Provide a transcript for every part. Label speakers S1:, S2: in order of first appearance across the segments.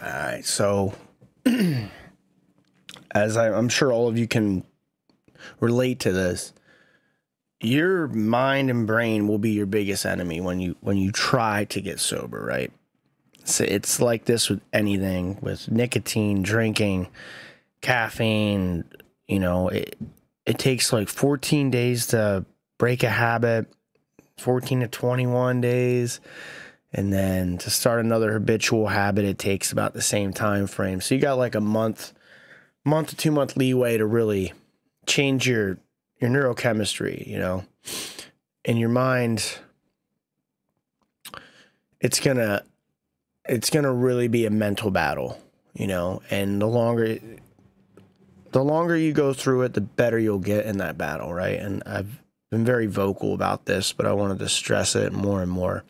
S1: right, so as I'm sure all of you can relate to this, your mind and brain will be your biggest enemy when you try to get sober, right? So it's like this with anything, with nicotine, drinking, caffeine. It takes like 14 days to break a habit, 14 to 21 days. And then to start another habitual habit, it takes about the same time frame. So you got like a month to 2 month leeway to really change your neurochemistry, in your mind. It's gonna really be a mental battle, and the longer you go through it, the better you'll get in that battle, right? And I've been very vocal about this, but I wanted to stress it more and more.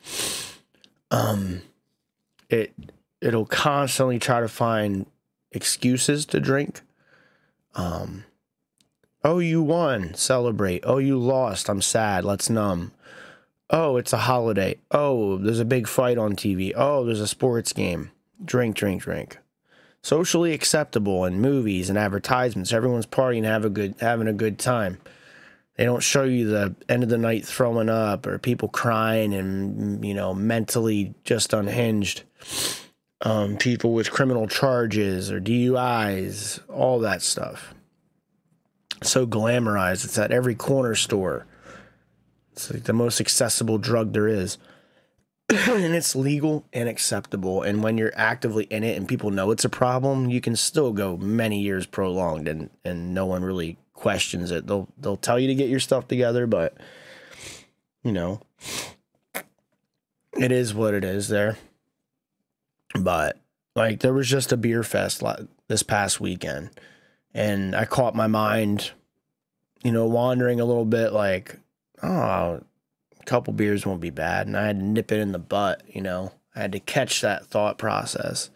S1: It'll constantly try to find excuses to drink. Oh, you won, celebrate. Oh, you lost, I'm sad, let's numb. Oh, it's a holiday. Oh, there's a big fight on TV. Oh, there's a sports game. Drink, drink, drink. Socially acceptable in movies and advertisements. Everyone's partying, having a good time. They don't show you the end of the night throwing up or people crying and, mentally just unhinged. People with criminal charges or DUIs, all that stuff. So glamorized. It's at every corner store. It's like the most accessible drug there is. And it's legal and acceptable. And when you're actively in it and people know it's a problem, you can still go many years prolonged and no one really questions it. They'll tell you to get your stuff together, but it is what it is there. But like there was just a beer fest this past weekend, and I caught my mind, wandering a little bit, like, oh, a couple beers won't be bad, and I had to nip it in the butt. I had to catch that thought process.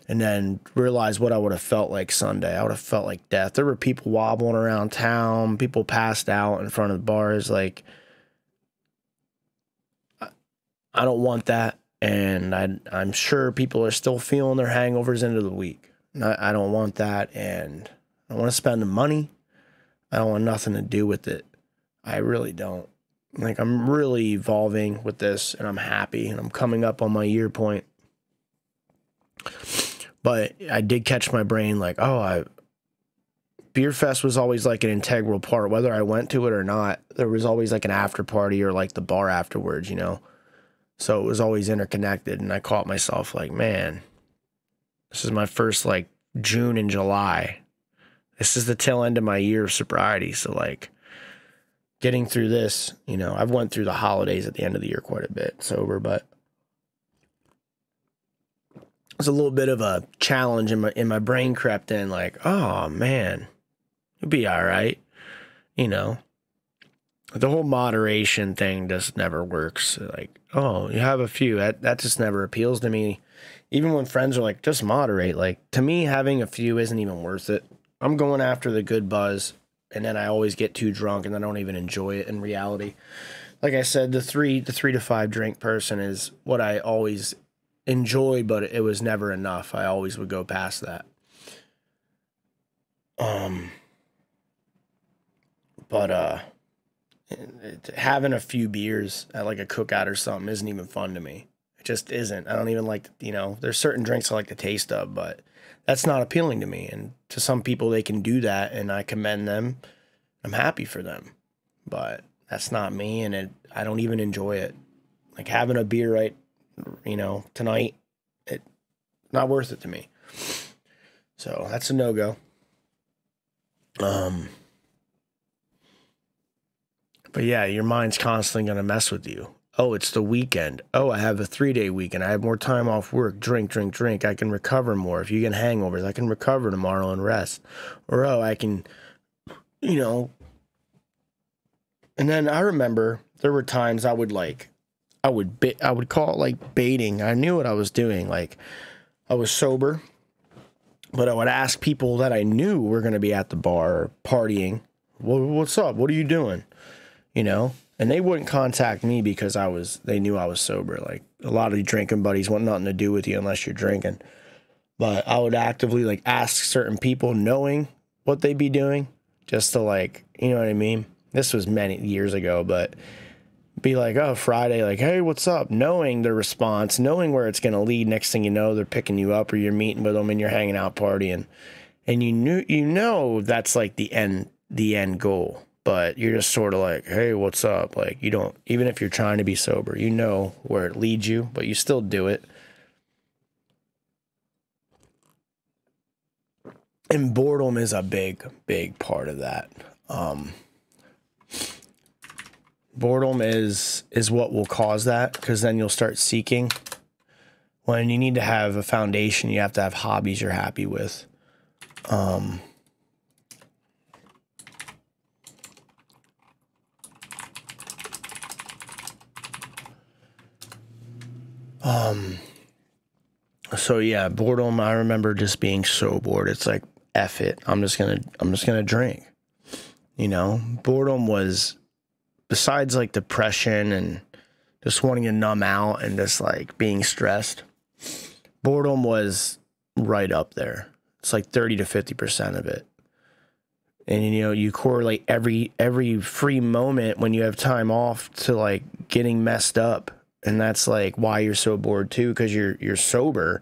S1: And then realize what I would have felt like Sunday. I would have felt like death. There were people wobbling around town, people passed out in front of bars. Like, I don't want that. And I'm sure people are still feeling their hangovers into the week. I don't want that. And I don't want to spend the money. I don't want nothing to do with it. I really don't. Like, I'm really evolving with this, and I'm happy, and I'm coming up on my year point. But I did catch my brain like, Beer Fest was always like an integral part. Whether I went to it or not, there was always like an after party or like the bar afterwards, So it was always interconnected. And I caught myself like, man, this is my first like June and July. This is the tail end of my year of sobriety. So like getting through this, I've went through the holidays at the end of the year quite a bit sober, but it's a little bit of a challenge in my brain crept in like, oh man, you'll be all right. The whole moderation thing just never works. Like, oh, you have a few. That just never appeals to me. Even when friends are like, just moderate. Like, to me, having a few isn't even worth it. I'm going after the good buzz, and then I always get too drunk, and I don't even enjoy it in reality. Like I said, the 3 to 5 drink person is what I always enjoy, but it was never enough. I always would go past that. Having a few beers at like a cookout or something isn't even fun to me. It just isn't. I don't even like, there's certain drinks I like the taste of, but that's not appealing to me. And to some people, they can do that, and I commend them. I'm happy for them, but that's not me, and I don't even enjoy it. Like having a beer right, tonight, it's not worth it to me. So that's a no-go. But yeah, your mind's constantly going to mess with you. Oh, it's the weekend. Oh, I have a 3-day weekend. I have more time off work. Drink, drink, drink. I can recover more. If you get hangovers, I can recover tomorrow and rest. Or, oh, I can, And then I remember there were times I would call it like baiting. I knew what I was doing. Like, I was sober, but I would ask people that I knew were going to be at the bar or partying, well, what's up? What are you doing? And they wouldn't contact me because they knew I was sober. Like, a lot of the drinking buddies want nothing to do with you unless you're drinking. But I would actively like ask certain people knowing what they'd be doing just to like, you know what I mean? This was many years ago, but be like, oh, Friday, like, hey, what's up? Knowing the response, knowing where it's going to lead. Next thing you know, they're picking you up or you're meeting with them and you're hanging out partying. And you know, that's like the end goal. But you're just sort of like, hey, what's up? Like, you don't, even if you're trying to be sober, you know where it leads you, but you still do it. And boredom is a big part of that. Boredom is what will cause that, because then you'll start seeking. When you need to have a foundation, you have to have hobbies you're happy with. So yeah, boredom, I remember just being so bored. It's like, F it. I'm just gonna drink. You know, boredom was, besides like depression and just wanting to numb out and just like being stressed, boredom was right up there. It's like 30 to 50% of it. And, you know, you correlate every free moment when you have time off to like getting messed up. And that's like why you're so bored too, because you're sober.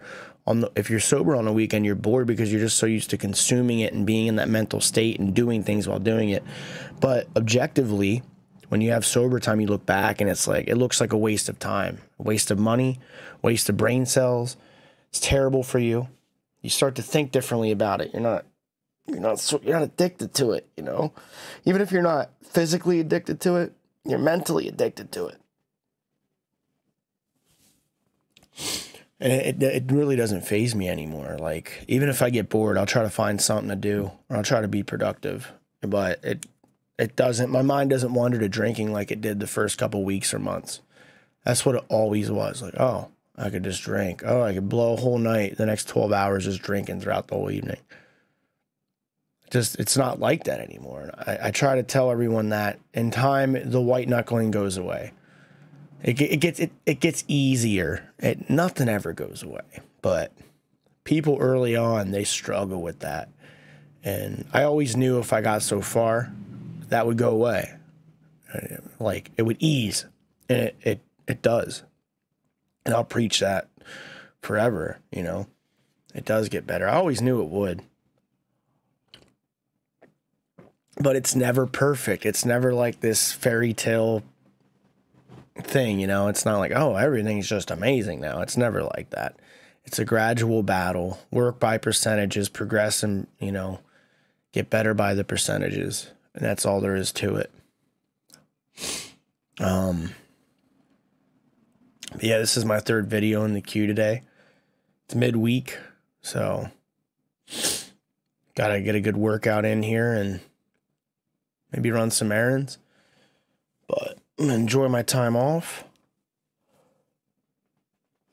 S1: If you're sober on the weekend, you're bored because you're just so used to consuming it and being in that mental state and doing things while doing it. But objectively, when you have sober time, you look back and it's like, it looks like a waste of time, a waste of money, waste of brain cells. It's terrible for you. You start to think differently about it. You're not addicted to it, you know? Even if you're not physically addicted to it, you're mentally addicted to it. And it really doesn't faze me anymore. Like, even if I get bored, I'll try to find something to do, or I'll try to be productive. But it doesn't, my mind doesn't wander to drinking like it did the first couple weeks or months. That's what it always was. Like, oh, I could just drink. Oh, I could blow a whole night, the next 12 hours just drinking throughout the whole evening. Just, it's not like that anymore. I try to tell everyone that in time, the white knuckling goes away. It gets easier. Nothing ever goes away. But people early on, they struggle with that. And I always knew if I got so far, that would go away. Like, it would ease. And it does. And I'll preach that forever, you know. It does get better. I always knew it would. But it's never perfect. It's never like this fairy tale thing, you know. It's not like, oh, everything's just amazing now. It's never like that. It's a gradual battle. Work by percentages, progress, and, you know, get better by the percentages. And that's all there is to it. Yeah, this is my third video in the queue today. It's midweek, so gotta get a good workout in here and maybe run some errands. But I'm gonna enjoy my time off.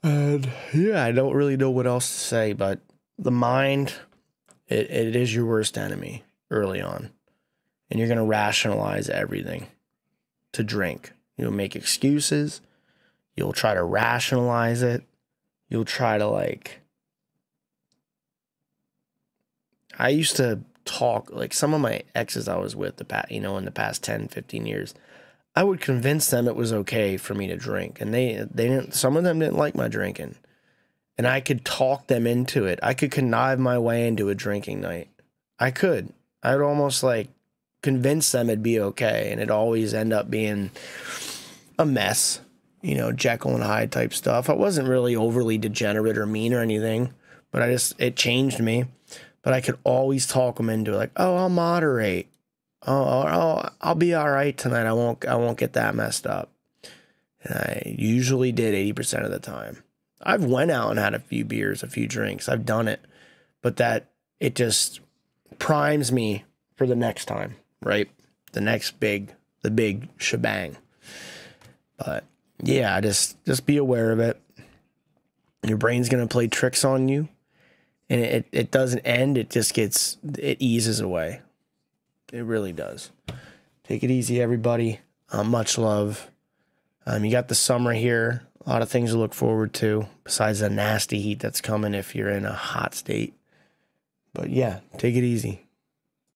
S1: And yeah, I don't really know what else to say, but the mind, it is your worst enemy early on. And you're gonna rationalize everything to drink. You'll make excuses. You'll try to rationalize it. You'll try to like, I used to talk, like some of my exes I was with in the past 10, 15 years, I would convince them it was okay for me to drink. And they didn't, some of them didn't like my drinking. And I could talk them into it. I could connive my way into a drinking night. I'd almost like convince them it'd be okay. And it'd always end up being a mess. You know, Jekyll and Hyde type stuff. I wasn't really overly degenerate or mean or anything, but it changed me. But I could always talk them into it, like, oh, I'll moderate. Oh, I'll be all right tonight. I won't get that messed up. And I usually did 80% of the time. I've went out and had a few beers, a few drinks. I've done it, but it just primes me for the next time, right? The big shebang. But yeah, just be aware of it. Your brain's going to play tricks on you, and it doesn't end. It eases away. It really does. Take it easy, everybody. Much love. You got the summer here. A lot of things to look forward to besides the nasty heat that's coming if you're in a hot state. But yeah, take it easy.